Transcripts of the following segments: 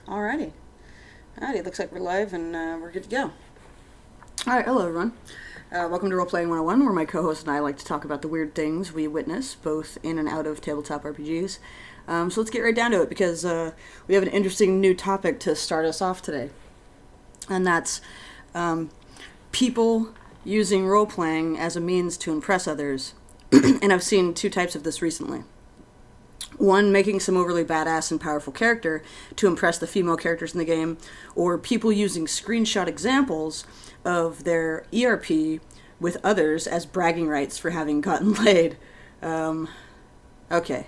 Alrighty. Alrighty, looks like we're live and we're good to go. Alright, hello everyone. Welcome to Roleplaying 101, where my co-host and I like to talk about the weird things we witness, both in and out of tabletop RPGs. So let's get right down to it, because we have an interesting new topic to start us off today. And that's people using role-playing as a means to impress others. And I've seen two types of this recently. One, making some overly badass and powerful character to impress the female characters in the game, or people using screenshot examples of their ERP with others as bragging rights for having gotten laid. Okay.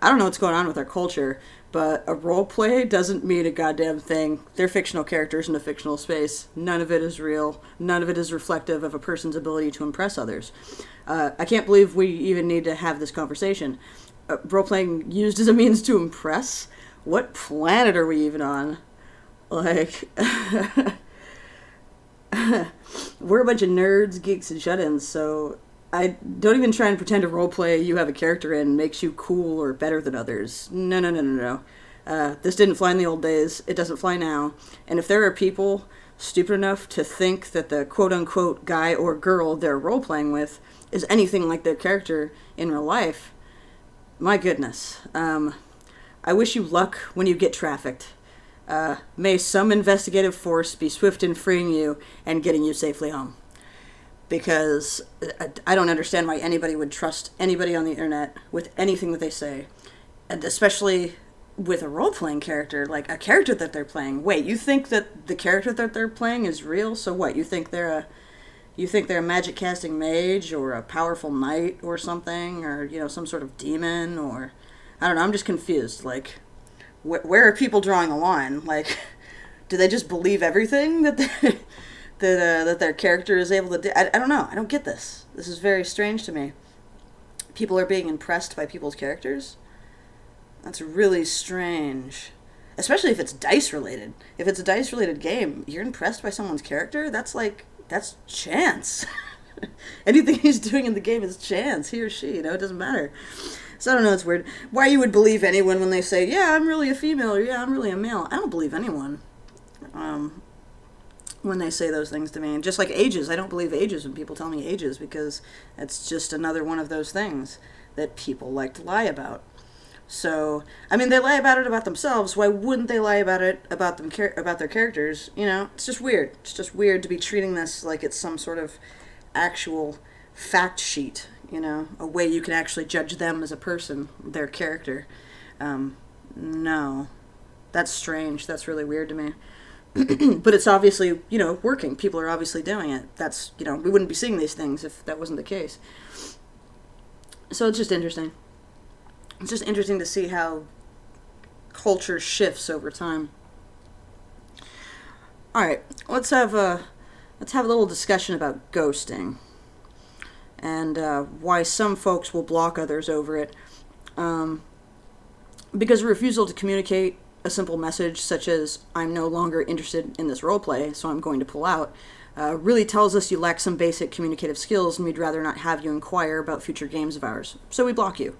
I don't know what's going on with our culture, but a roleplay doesn't mean a goddamn thing. They're fictional characters in a fictional space. None of it is real. None of it is reflective of a person's ability to impress others. I can't believe we even need to have this conversation. Role-playing used as a means to impress? What planet are we even on? Like, we're a bunch of nerds, geeks, and shut-ins, so I don't even try and pretend a roleplay you have a character in makes you cool or better than others. No. This didn't fly in the old days. It doesn't fly now. And if there are people stupid enough to think that the quote-unquote guy or girl they're role-playing with is anything like their character in real life, my goodness. I wish you luck when you get trafficked. May some investigative force be swift in freeing you and getting you safely home. Because I don't understand why anybody would trust anybody on the internet with anything that they say. And especially with a role-playing character, like a character that they're playing. Wait, you think that the character that they're playing is real? So what, you think they're a magic casting mage or a powerful knight or something, or, you know, some sort of demon, or I don't know, I'm just confused. Like, where are people drawing the line? Like, do they just believe everything that that their character is able to do? I don't know. I don't get this. This is very strange to me. People are being impressed by people's characters? That's really strange. Especially if it's dice related. If it's a dice related game, you're impressed by someone's character? That's chance. Anything he's doing in the game is chance, he or she, you know, it doesn't matter. So I don't know, it's weird. Why you would believe anyone when they say, yeah, I'm really a female, or yeah, I'm really a male. I don't believe anyone when they say those things to me. And just like ages, I don't believe ages when people tell me ages, because it's just another one of those things that people like to lie about. So, I mean, they lie about it about themselves. Why wouldn't they lie about it about their characters? You know, it's just weird. It's just weird to be treating this like it's some sort of actual fact sheet. You know, a way you can actually judge them as a person, their character. No, that's strange. That's really weird to me. But it's obviously, you know, working. People are obviously doing it. That's, you know, we wouldn't be seeing these things if that wasn't the case. So it's just interesting. It's just interesting to see how culture shifts over time. All right, let's have a little discussion about ghosting and why some folks will block others over it. Because a refusal to communicate a simple message such as "I'm no longer interested in this roleplay, so I'm going to pull out," really tells us you lack some basic communicative skills, and we'd rather not have you inquire about future games of ours, so we block you.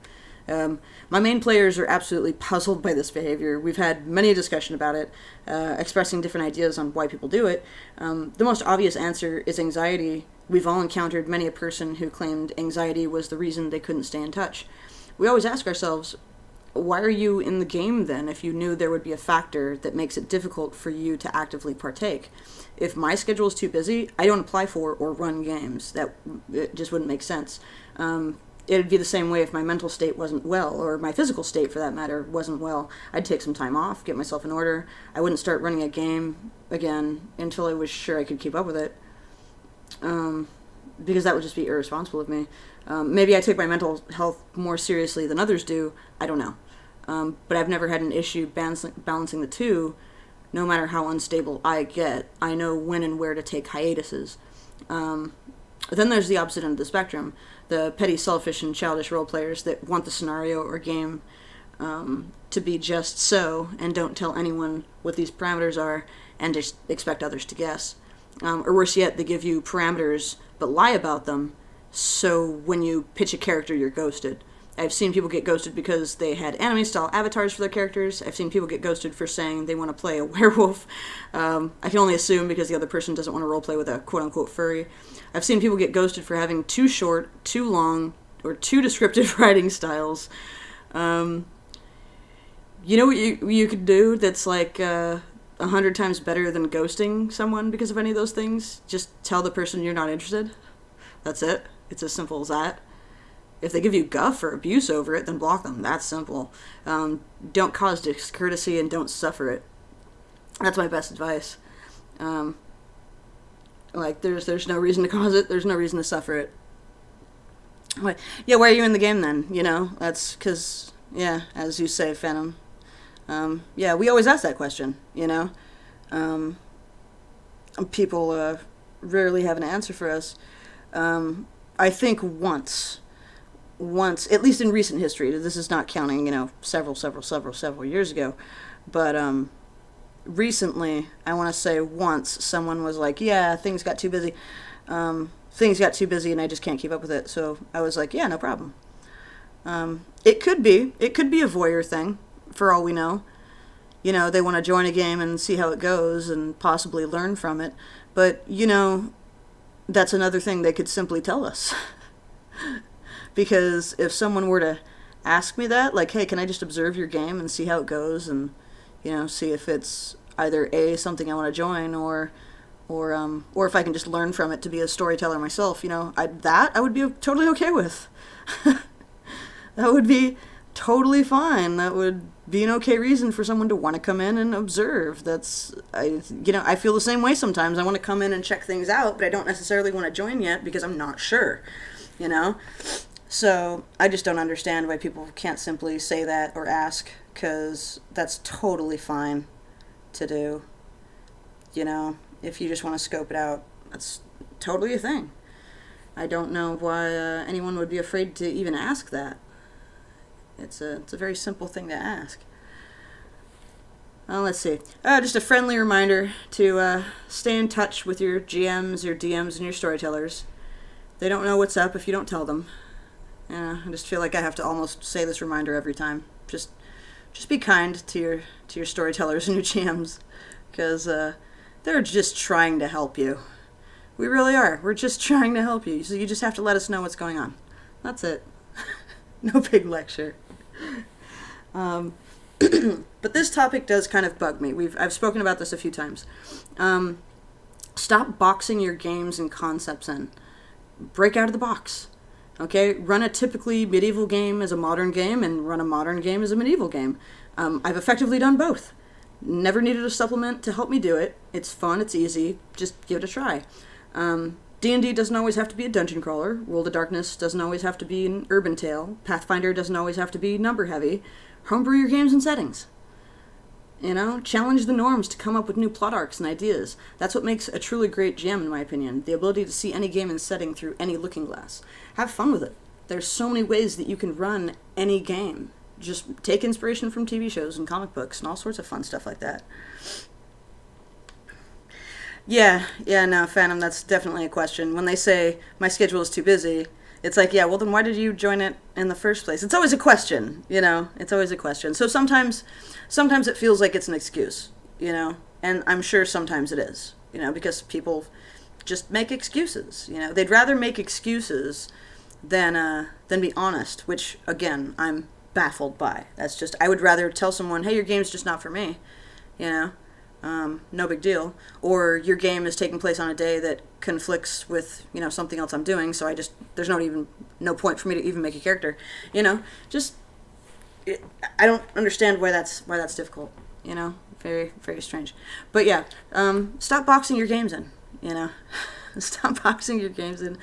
My main players are absolutely puzzled by this behavior. We've had many a discussion about it, expressing different ideas on why people do it. The most obvious answer is anxiety. We've all encountered many a person who claimed anxiety was the reason they couldn't stay in touch. We always ask ourselves, why are you in the game then if you knew there would be a factor that makes it difficult for you to actively partake? If my schedule is too busy, I don't apply for or run games. It just wouldn't make sense. It'd be the same way if my mental state wasn't well, or my physical state, for that matter, wasn't well. I'd take some time off, get myself in order. I wouldn't start running a game again until I was sure I could keep up with it. Because that would just be irresponsible of me. Maybe I take my mental health more seriously than others do. I don't know. But I've never had an issue balancing the two. No matter how unstable I get, I know when and where to take hiatuses. Then there's the opposite end of the spectrum. The petty, selfish, and childish role players that want the scenario or game to be just so, and don't tell anyone what these parameters are, and just expect others to guess. Or worse yet, they give you parameters, but lie about them, so when you pitch a character, you're ghosted. I've seen people get ghosted because they had anime-style avatars for their characters. I've seen people get ghosted for saying they want to play a werewolf. I can only assume because the other person doesn't want to roleplay with a quote-unquote furry. I've seen people get ghosted for having too short, too long, or too descriptive writing styles. You know what you could do that's like 100 times better than ghosting someone because of any of those things? Just tell the person you're not interested. That's it. It's as simple as that. If they give you guff or abuse over it, then block them. That's simple. Don't cause discourtesy and don't suffer it. That's my best advice. Like, there's no reason to cause it. There's no reason to suffer it. Yeah, why are you in the game then? You know, that's because, yeah, as you say, Phantom. Yeah, we always ask that question, you know. People rarely have an answer for us. I think once, at least in recent history, this is not counting, you know, several years ago, but recently, I want to say once, someone was like, yeah, things got too busy. Things got too busy and I just can't keep up with it. So I was like, yeah, no problem. It could be a voyeur thing, for all we know. You know, they want to join a game and see how it goes and possibly learn from it. But, you know, that's another thing they could simply tell us. Because if someone were to ask me that, like, hey, can I just observe your game and see how it goes and, you know, see if it's either A, something I want to join, or if I can just learn from it to be a storyteller myself, you know, I would be totally okay with. That would be totally fine. That would be an okay reason for someone to want to come in and observe. I feel the same way sometimes. I want to come in and check things out, but I don't necessarily want to join yet because I'm not sure, you know? So I just don't understand why people can't simply say that or ask, because that's totally fine to do, you know? If you just want to scope it out, that's totally a thing. I don't know why anyone would be afraid to even ask that. It's a very simple thing to ask. Let's see. Just a friendly reminder to stay in touch with your GMs, your DMs, and your storytellers. They don't know what's up if you don't tell them. I just feel like I have to almost say this reminder every time. Just be kind to your storytellers and your GMs, because they're just trying to help you. We really are. We're just trying to help you. So you just have to let us know what's going on. That's it. No big lecture. But this topic does kind of bug me. I've spoken about this a few times. Stop boxing your games and concepts in. Break out of the box. Okay? Run a typically medieval game as a modern game, and run a modern game as a medieval game. I've effectively done both. Never needed a supplement to help me do it. It's fun, it's easy, just give it a try. D&D doesn't always have to be a dungeon crawler. World of Darkness doesn't always have to be an urban tale. Pathfinder doesn't always have to be number heavy. Homebrew your games and settings. You know, challenge the norms to come up with new plot arcs and ideas. That's what makes a truly great GM, in my opinion. The ability to see any game and setting through any looking glass. Have fun with it. There's so many ways that you can run any game. Just take inspiration from TV shows and comic books and all sorts of fun stuff like that. Yeah, no, Phantom, that's definitely a question. When they say, my schedule is too busy, it's like, yeah, well then why did you join it in the first place? It's always a question, you know? It's always a question. So sometimes it feels like it's an excuse, you know? And I'm sure sometimes it is, you know, because people just make excuses, you know? They'd rather make excuses than be honest, which, again, I'm baffled by. That's just, I would rather tell someone, hey, your game's just not for me, you know? No big deal. Or your game is taking place on a day that conflicts with, you know, something else I'm doing, so there's no point for me to even make a character, you know? I don't understand why that's difficult, you know? Very, very strange. But yeah, stop boxing your games in, you know? Stop boxing your games in.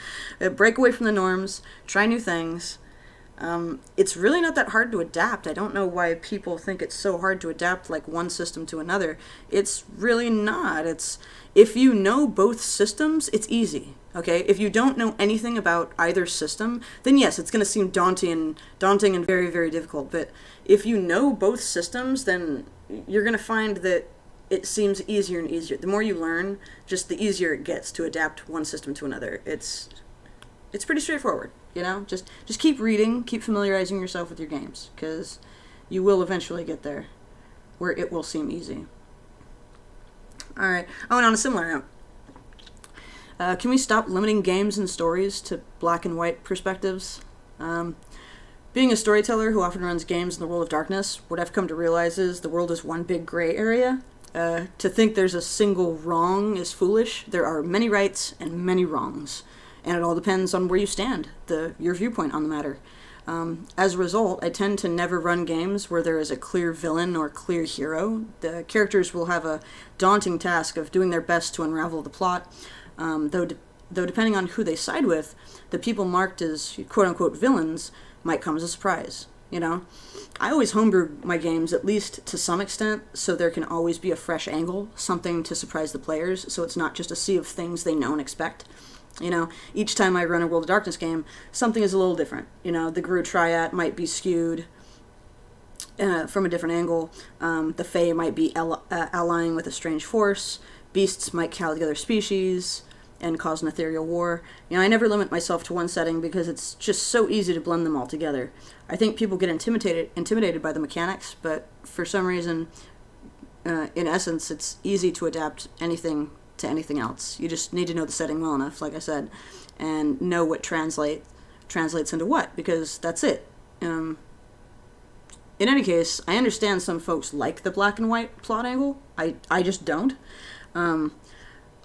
Break away from the norms. Try new things. It's really not that hard to adapt. I don't know why people think it's so hard to adapt like one system to another. It's really not. If you know both systems, it's easy. Okay? If you don't know anything about either system, then yes, it's going to seem daunting and very, very difficult. But if you know both systems, then you're going to find that it seems easier and easier. The more you learn, just the easier it gets to adapt one system to another. It's pretty straightforward. You know, just keep reading, keep familiarizing yourself with your games, because you will eventually get there, where it will seem easy. All right. Oh, and on a similar note, can we stop limiting games and stories to black and white perspectives? Being a storyteller who often runs games in the world of darkness, what I've come to realize is the world is one big gray area. To think there's a single wrong is foolish. There are many rights and many wrongs, and it all depends on where you stand, your viewpoint on the matter. As a result, I tend to never run games where there is a clear villain or clear hero. The characters will have a daunting task of doing their best to unravel the plot, though depending on who they side with, the people marked as quote-unquote villains might come as a surprise. You know, I always homebrew my games, at least to some extent, so there can always be a fresh angle, something to surprise the players, so it's not just a sea of things they know and expect. You know, each time I run a World of Darkness game, something is a little different. You know, the Gru Triad might be skewed from a different angle. The Fae might be allying with a strange force. Beasts might call other species and cause an ethereal war. You know, I never limit myself to one setting because it's just so easy to blend them all together. I think people get intimidated by the mechanics, but for some reason, in essence, it's easy to adapt anything to anything else. You just need to know the setting well enough, like I said, and know what translates into what, because that's it. In any case, I understand some folks like the black and white plot angle. I just don't.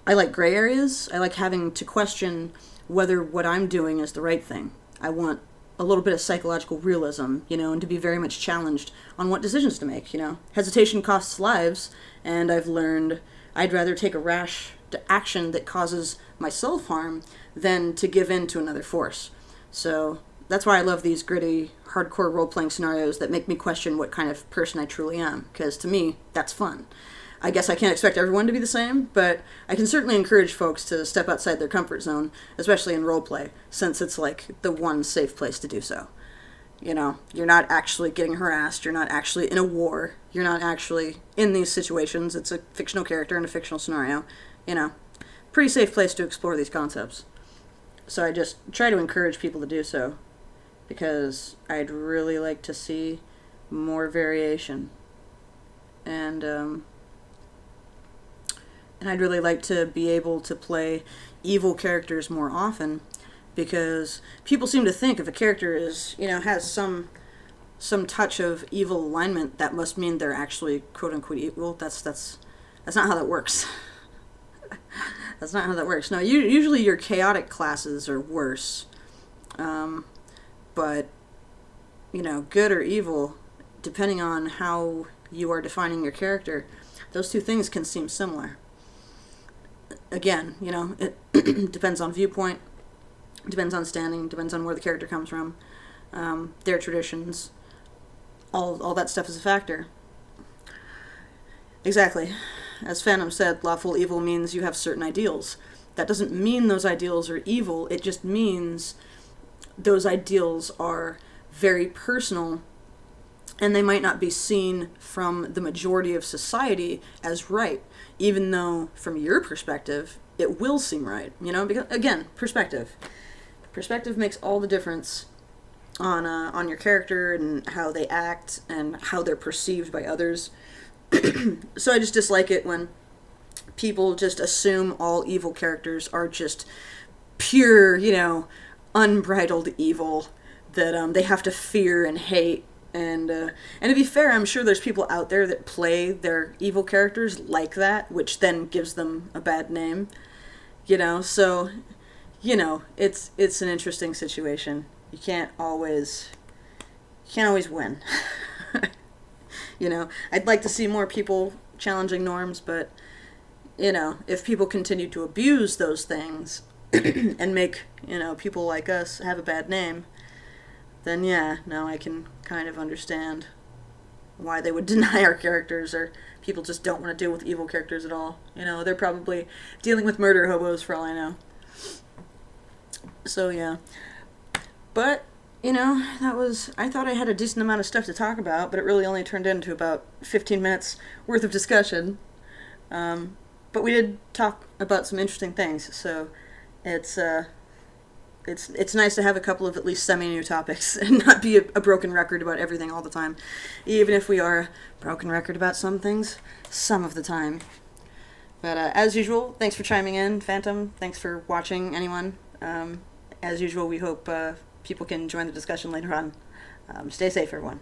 I like gray areas. I like having to question whether what I'm doing is the right thing. I want a little bit of psychological realism, you know, and to be very much challenged on what decisions to make, you know. Hesitation costs lives, and I've learned I'd rather take a rash action that causes myself harm than to give in to another force. So that's why I love these gritty, hardcore role-playing scenarios that make me question what kind of person I truly am, because to me, that's fun. I guess I can't expect everyone to be the same, but I can certainly encourage folks to step outside their comfort zone, especially in roleplay, since it's like the one safe place to do so. You know, you're not actually getting harassed, you're not actually in a war, you're not actually in these situations, it's a fictional character in a fictional scenario, you know. Pretty safe place to explore these concepts. So I just try to encourage people to do so, because I'd really like to see more variation. And I'd really like to be able to play evil characters more often, because people seem to think if a character is, you know, has some touch of evil alignment, that must mean they're actually quote-unquote evil. That's not how that works. That's not how that works. No, usually your chaotic classes are worse. But, you know, good or evil, depending on how you are defining your character, those two things can seem similar. Again, you know, it depends on viewpoint, depends on standing, depends on where the character comes from, their traditions, all that stuff is a factor. Exactly. As Phantom said, lawful evil means you have certain ideals. That doesn't mean those ideals are evil, it just means those ideals are very personal, and they might not be seen from the majority of society as right, even though from your perspective it will seem right, you know, because again, perspective makes all the difference on your character and how they act and how they're perceived by others. So I just dislike it when people just assume all evil characters are just pure, you know, unbridled evil that they have to fear and hate. And to be fair, I'm sure there's people out there that play their evil characters like that, which then gives them a bad name. You know, so, you know, it's an interesting situation. You can't always win. You know, I'd like to see more people challenging norms, but, you know, if people continue to abuse those things and make, you know, people like us have a bad name, then yeah, no, I can kind of understand why they would deny our characters, or people just don't want to deal with evil characters at all. You know, they're probably dealing with murder hobos for all I know. So yeah. But, you know, I thought I had a decent amount of stuff to talk about, but it really only turned into about 15 minutes worth of discussion. But we did talk about some interesting things, so it's it's nice to have a couple of at least semi-new topics and not be a broken record about everything all the time, even if we are a broken record about some things some of the time. But as usual, thanks for chiming in, Phantom. Thanks for watching, anyone. As usual, we hope people can join the discussion later on. Stay safe, everyone.